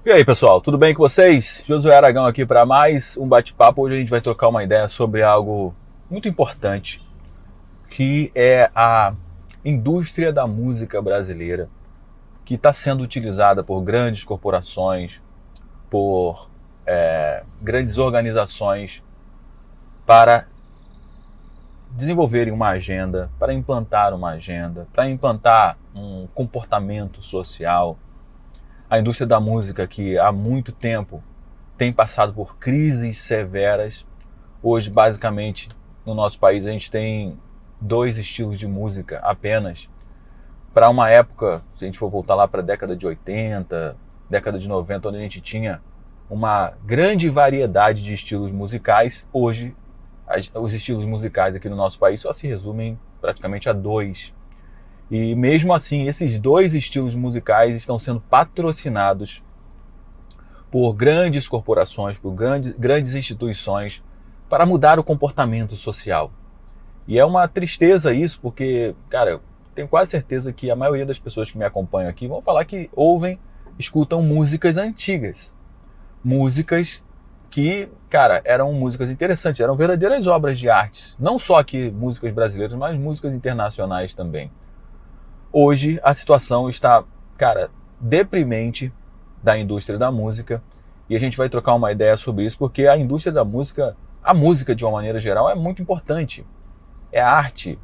E aí, pessoal, tudo bem com vocês? Josué Aragão aqui para mais um bate-papo. Hoje a gente vai trocar uma ideia sobre algo muito importante, que é a indústria da música brasileira, que está sendo utilizada por grandes corporações, por grandes organizações para desenvolverem uma agenda, para implantar uma agenda, para implantar um comportamento social. A indústria da música, que há muito tempo tem passado por crises severas. Hoje, basicamente, no nosso país, a gente tem dois estilos de música apenas. Para uma época, se a gente for voltar lá para a década de 80, década de 90, onde a gente tinha uma grande variedade de estilos musicais, hoje os estilos musicais aqui no nosso país só se resumem praticamente a dois. E mesmo assim, esses dois estilos musicais estão sendo patrocinados por grandes corporações, por grandes instituições, para mudar o comportamento social. E é uma tristeza isso, porque, cara, eu tenho quase certeza que a maioria das pessoas que me acompanham aqui vão falar que escutam músicas antigas. Músicas que, cara, eram músicas interessantes, eram verdadeiras obras de arte. Não só aqui músicas brasileiras, mas músicas internacionais também. Hoje a situação está, cara, deprimente da indústria da música, e a gente vai trocar uma ideia sobre isso, porque a indústria da música, a música de uma maneira geral, é muito importante. É arte,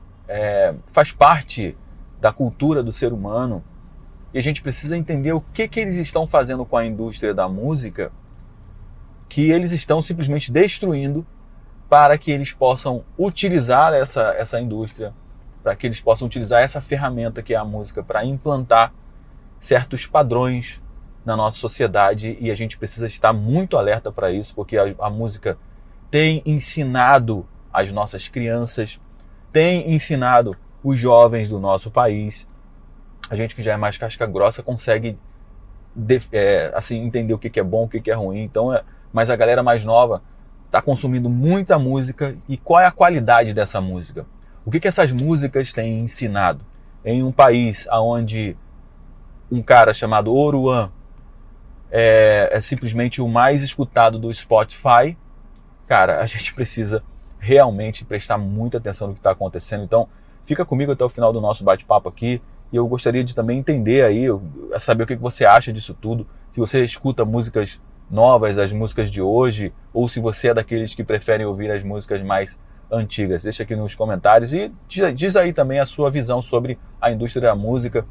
faz parte da cultura do ser humano, e a gente precisa entender o que eles estão fazendo com a indústria da música, que eles estão simplesmente destruindo para que eles possam utilizar essa indústria, para que eles possam utilizar essa ferramenta que é a música para implantar certos padrões na nossa sociedade, e a gente precisa estar muito alerta para isso, porque a música tem ensinado as nossas crianças, tem ensinado os jovens do nosso país. A gente que já é mais casca grossa consegue assim, entender o que é bom, o que é ruim. Então, mas a galera mais nova está consumindo muita música, e qual é a qualidade dessa música? O que essas músicas têm ensinado? Em um país onde um cara chamado Oruan é simplesmente o mais escutado do Spotify, cara, a gente precisa realmente prestar muita atenção no que está acontecendo. Então, fica comigo até o final do nosso bate-papo aqui, e eu gostaria de também entender aí, saber o que você acha disso tudo, se você escuta músicas novas, as músicas de hoje, ou se você é daqueles que preferem ouvir as músicas mais antigas. Deixa aqui nos comentários e diz aí também a sua visão sobre a indústria da música,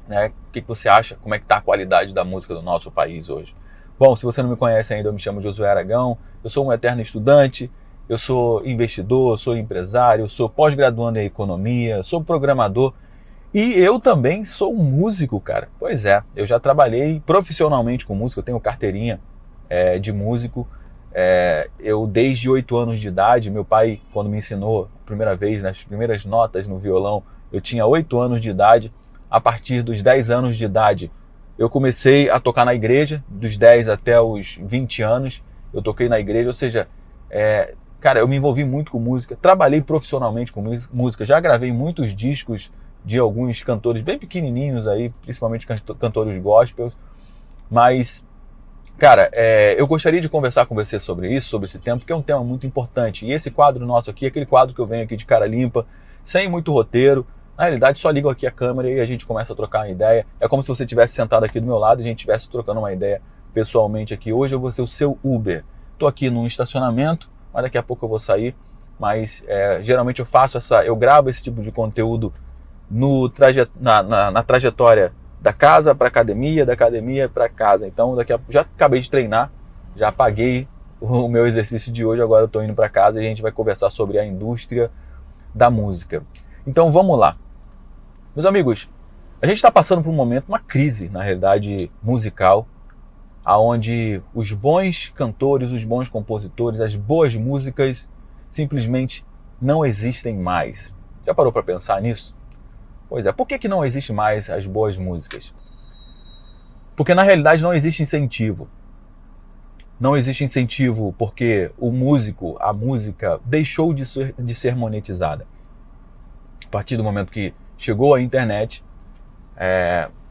né? O que você acha, como é que está a qualidade da música do nosso país hoje. Bom, se você não me conhece ainda, eu me chamo Josué Aragão, eu sou um eterno estudante, eu sou investidor, sou empresário, sou pós-graduando em economia, sou programador, e eu também sou músico, cara. Pois é, eu já trabalhei profissionalmente com música, eu tenho carteirinha de músico. Eu desde 8 anos de idade, meu pai, quando me ensinou a primeira vez, nas primeiras notas no violão, eu tinha 8 anos de idade. A partir dos 10 anos de idade, eu comecei a tocar na igreja, dos 10 até os 20 anos, eu toquei na igreja, ou seja, cara, eu me envolvi muito com música, trabalhei profissionalmente com música, já gravei muitos discos de alguns cantores bem pequenininhos aí, principalmente cantores gospels, mas, cara, eu gostaria de conversar com você sobre isso, sobre esse tema, porque é um tema muito importante. E esse quadro nosso aqui, aquele quadro que eu venho aqui de cara limpa, sem muito roteiro. Na realidade, só ligo aqui a câmera e a gente começa a trocar uma ideia. É como se você estivesse sentado aqui do meu lado e a gente estivesse trocando uma ideia pessoalmente aqui. Hoje eu vou ser o seu Uber. Estou aqui num estacionamento, mas daqui a pouco eu vou sair. Mas geralmente eu gravo esse tipo de conteúdo na trajetória da casa para academia, da academia para casa. Então, já acabei de treinar, já paguei o meu exercício de hoje, agora eu estou indo para casa e a gente vai conversar sobre a indústria da música. Então, vamos lá. Meus amigos, a gente está passando por um momento, uma crise, na realidade, musical, onde os bons cantores, os bons compositores, as boas músicas simplesmente não existem mais. Já parou para pensar nisso? Pois é, por que não existe mais as boas músicas? Porque na realidade não existe incentivo. Não existe incentivo porque a música deixou de ser monetizada. A partir do momento que chegou a internet,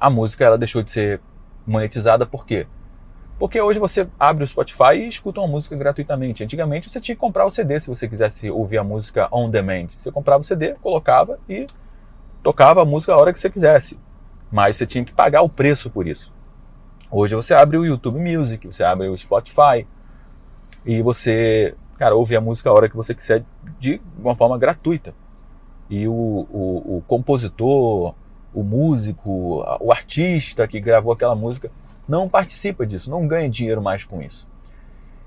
a música ela deixou de ser monetizada. Por quê? Porque hoje você abre o Spotify e escuta uma música gratuitamente. Antigamente você tinha que comprar o CD se você quisesse ouvir a música on demand. Você comprava o CD, colocava e tocava a música a hora que você quisesse. Mas você tinha que pagar o preço por isso. Hoje você abre o YouTube Music, você abre o Spotify e você, cara, ouve a música a hora que você quiser de uma forma gratuita. E o compositor, o músico, o artista que gravou aquela música não participa disso, não ganha dinheiro mais com isso.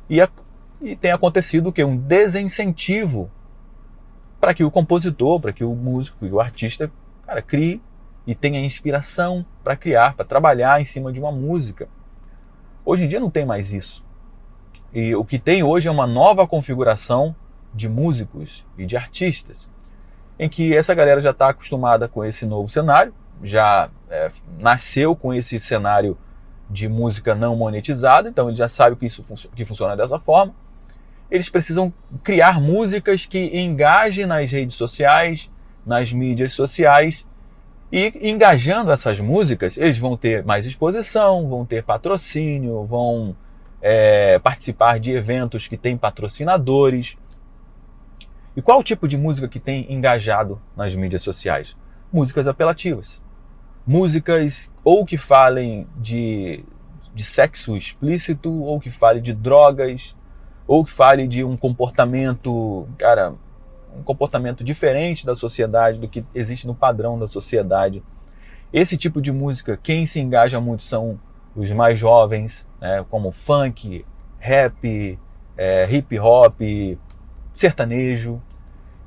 E tem acontecido o quê? Um desincentivo para que o compositor, para que o músico e o artista, cara, crie e tenha inspiração para criar, para trabalhar em cima de uma música. Hoje em dia não tem mais isso. E o que tem hoje é uma nova configuração de músicos e de artistas, em que essa galera já está acostumada com esse novo cenário, já nasceu com esse cenário de música não monetizada, então ele já sabe que funciona dessa forma. Eles precisam criar músicas que engajem nas redes sociais, nas mídias sociais, e engajando essas músicas, eles vão ter mais exposição, vão ter patrocínio, vão participar de eventos que têm patrocinadores. E qual o tipo de música que tem engajado nas mídias sociais? Músicas apelativas. Músicas ou que falem de sexo explícito, ou que falem de drogas, ou que falem de um comportamento, cara, um comportamento diferente da sociedade, do que existe no padrão da sociedade. Esse tipo de música, quem se engaja muito são os mais jovens, né, como funk, rap, hip hop, sertanejo.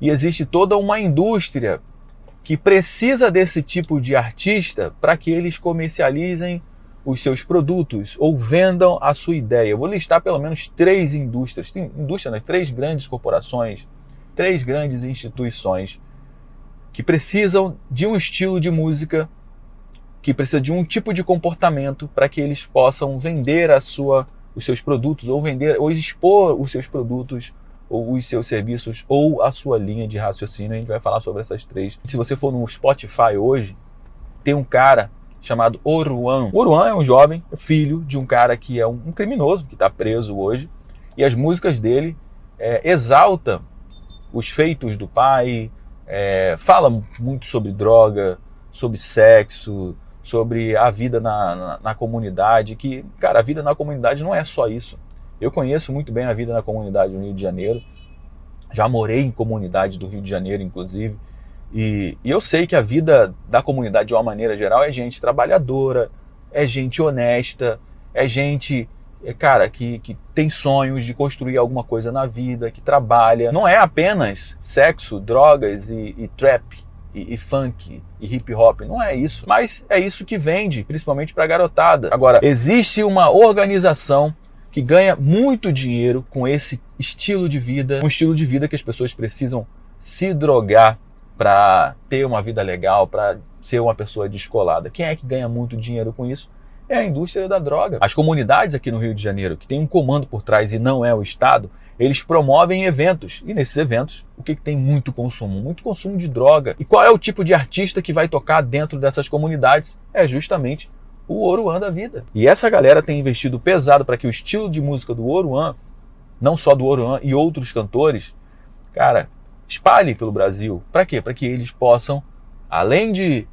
E existe toda uma indústria que precisa desse tipo de artista para que eles comercializem os seus produtos ou vendam a sua ideia. Eu vou listar pelo menos 3 indústrias. Tem indústria, né? 3 grandes corporações, 3 grandes instituições que precisam de um estilo de música, que precisa de um tipo de comportamento para que eles possam vender os seus produtos ou expor os seus produtos ou os seus serviços, ou a sua linha de raciocínio. A gente vai falar sobre essas 3. Se você for no Spotify hoje, tem um cara chamado Oruan. Oruan é um jovem, filho de um cara que é um criminoso, que está preso hoje, e as músicas dele exaltam os feitos do pai, fala muito sobre droga, sobre sexo, sobre a vida na comunidade, que, cara, a vida na comunidade não é só isso. Eu conheço muito bem a vida na comunidade no Rio de Janeiro, já morei em comunidade do Rio de Janeiro, inclusive, e eu sei que a vida da comunidade, de uma maneira geral, é gente trabalhadora, é gente honesta, é gente, cara, que tem sonhos de construir alguma coisa na vida, que trabalha. Não é apenas sexo, drogas e trap, e funk, e hip hop, não é isso. Mas é isso que vende, principalmente para a garotada. Agora, existe uma organização que ganha muito dinheiro com esse estilo de vida, um estilo de vida que as pessoas precisam se drogar para ter uma vida legal, para ser uma pessoa descolada. Quem é que ganha muito dinheiro com isso? É a indústria da droga. As comunidades aqui no Rio de Janeiro, que tem um comando por trás e não é o Estado, eles promovem eventos. E nesses eventos, o que tem muito consumo? Muito consumo de droga. E qual é o tipo de artista que vai tocar dentro dessas comunidades? É justamente o Oruan da vida. E essa galera tem investido pesado para que o estilo de música do Oruan, não só do Oruan e outros cantores, cara, espalhe pelo Brasil. Para quê? Para que eles possam, além de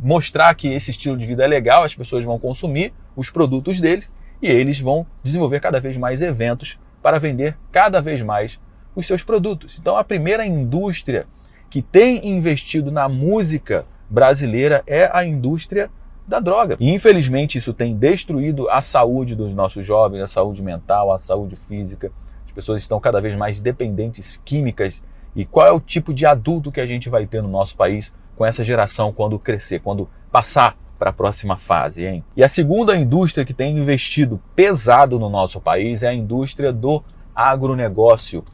mostrar que esse estilo de vida é legal, as pessoas vão consumir os produtos deles e eles vão desenvolver cada vez mais eventos para vender cada vez mais os seus produtos. Então a primeira indústria que tem investido na música brasileira é a indústria da droga. E infelizmente isso tem destruído a saúde dos nossos jovens, a saúde mental, a saúde física. As pessoas estão cada vez mais dependentes químicas. E qual é o tipo de adulto que a gente vai ter no nosso país com essa geração quando crescer, quando passar para a próxima fase, hein? E a segunda indústria que tem investido pesado no nosso país é a indústria do agronegócio.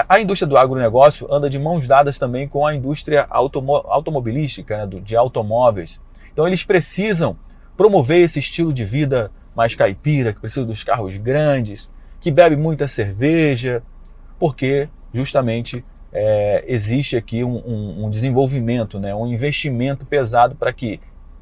A indústria do agronegócio anda de mãos dadas também com a indústria automobilística, né, de automóveis. Então eles precisam promover esse estilo de vida mais caipira, que precisa dos carros grandes, que bebe muita cerveja, porque justamente existe aqui um desenvolvimento, né, um investimento pesado para que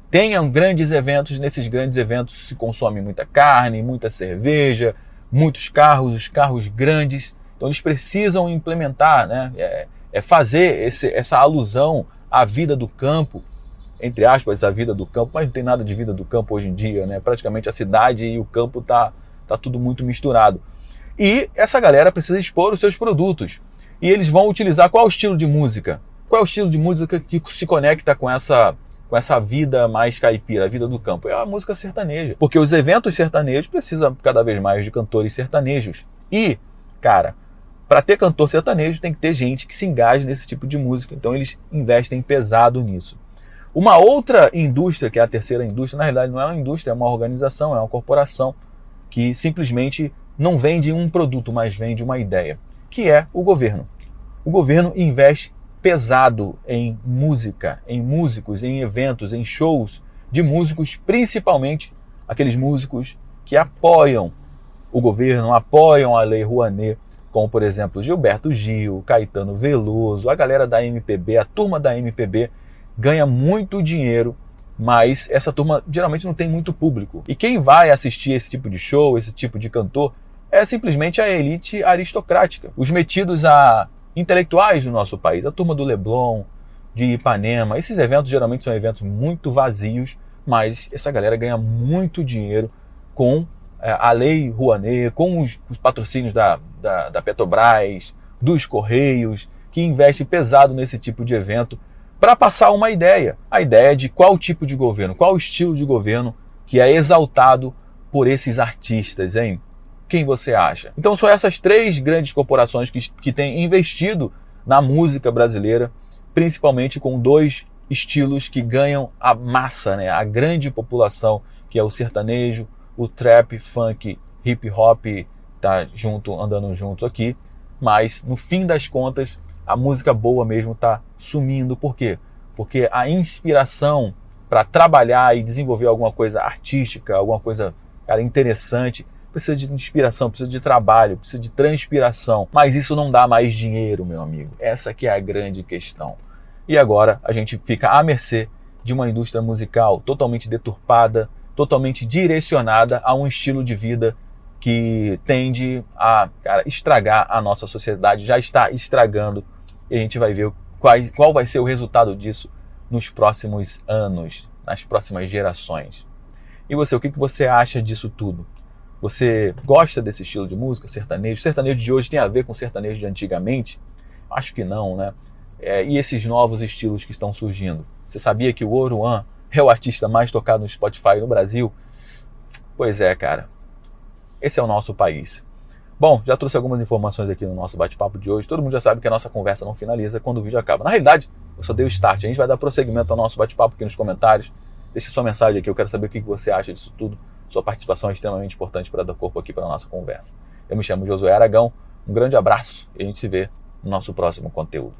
tenham grandes eventos. Nesses grandes eventos se consome muita carne, muita cerveja, muitos carros, os carros grandes. Então eles precisam implementar, né? Fazer essa alusão à vida do campo, entre aspas, a vida do campo, mas não tem nada de vida do campo hoje em dia, né? Praticamente a cidade e o campo tá tudo muito misturado. E essa galera precisa expor os seus produtos. E eles vão utilizar qual estilo de música? Qual é o estilo de música que se conecta com essa vida mais caipira, a vida do campo? É a música sertaneja. Porque os eventos sertanejos precisam cada vez mais de cantores sertanejos. E, cara, para ter cantor sertanejo tem que ter gente que se engaje nesse tipo de música. Então eles investem pesado nisso. Uma outra indústria, que é a terceira indústria, na realidade não é uma indústria, é uma organização, é uma corporação que simplesmente não vende um produto, mas vende uma ideia, que é o governo. O governo investe pesado em música, em músicos, em eventos, em shows de músicos, principalmente aqueles músicos que apoiam o governo, apoiam a Lei Rouanet, como por exemplo Gilberto Gil, Caetano Veloso, a galera da MPB, a turma da MPB ganha muito dinheiro, mas essa turma geralmente não tem muito público. E quem vai assistir esse tipo de show, esse tipo de cantor, é simplesmente a elite aristocrática, os metidos a intelectuais do nosso país, a turma do Leblon, de Ipanema. Esses eventos geralmente são eventos muito vazios, mas essa galera ganha muito dinheiro com a Lei Rouanet, com os patrocínios da Petrobras, dos Correios, que investe pesado nesse tipo de evento para passar uma ideia. A ideia de qual tipo de governo, qual estilo de governo que é exaltado por esses artistas, hein? Quem você acha? Então são essas três grandes corporações que têm investido na música brasileira, principalmente com dois estilos que ganham a massa, né? A grande população, que é o sertanejo, o trap, funk, hip hop, tá andando juntos aqui, mas no fim das contas a música boa mesmo tá sumindo. Por quê? Porque a inspiração para trabalhar e desenvolver alguma coisa artística, alguma coisa, cara, interessante, precisa de inspiração, precisa de trabalho, precisa de transpiração. Mas isso não dá mais dinheiro, meu amigo. Essa que é a grande questão. E agora a gente fica à mercê de uma indústria musical totalmente deturpada, totalmente direcionada a um estilo de vida que tende a, cara, estragar a nossa sociedade, já está estragando, e a gente vai ver qual vai ser o resultado disso nos próximos anos, nas próximas gerações. E você, o que você acha disso tudo? Você gosta desse estilo de música, sertanejo? O sertanejo de hoje tem a ver com o sertanejo de antigamente? Acho que não, né? E esses novos estilos que estão surgindo? Você sabia que o Oruan é o artista mais tocado no Spotify no Brasil? Pois é, cara. Esse é o nosso país. Bom, já trouxe algumas informações aqui no nosso bate-papo de hoje. Todo mundo já sabe que a nossa conversa não finaliza quando o vídeo acaba. Na realidade, eu só dei o start. A gente vai dar prosseguimento ao nosso bate-papo aqui nos comentários. Deixe sua mensagem aqui, eu quero saber o que você acha disso tudo. Sua participação é extremamente importante para dar corpo aqui para a nossa conversa. Eu me chamo Josué Aragão, um grande abraço e a gente se vê no nosso próximo conteúdo.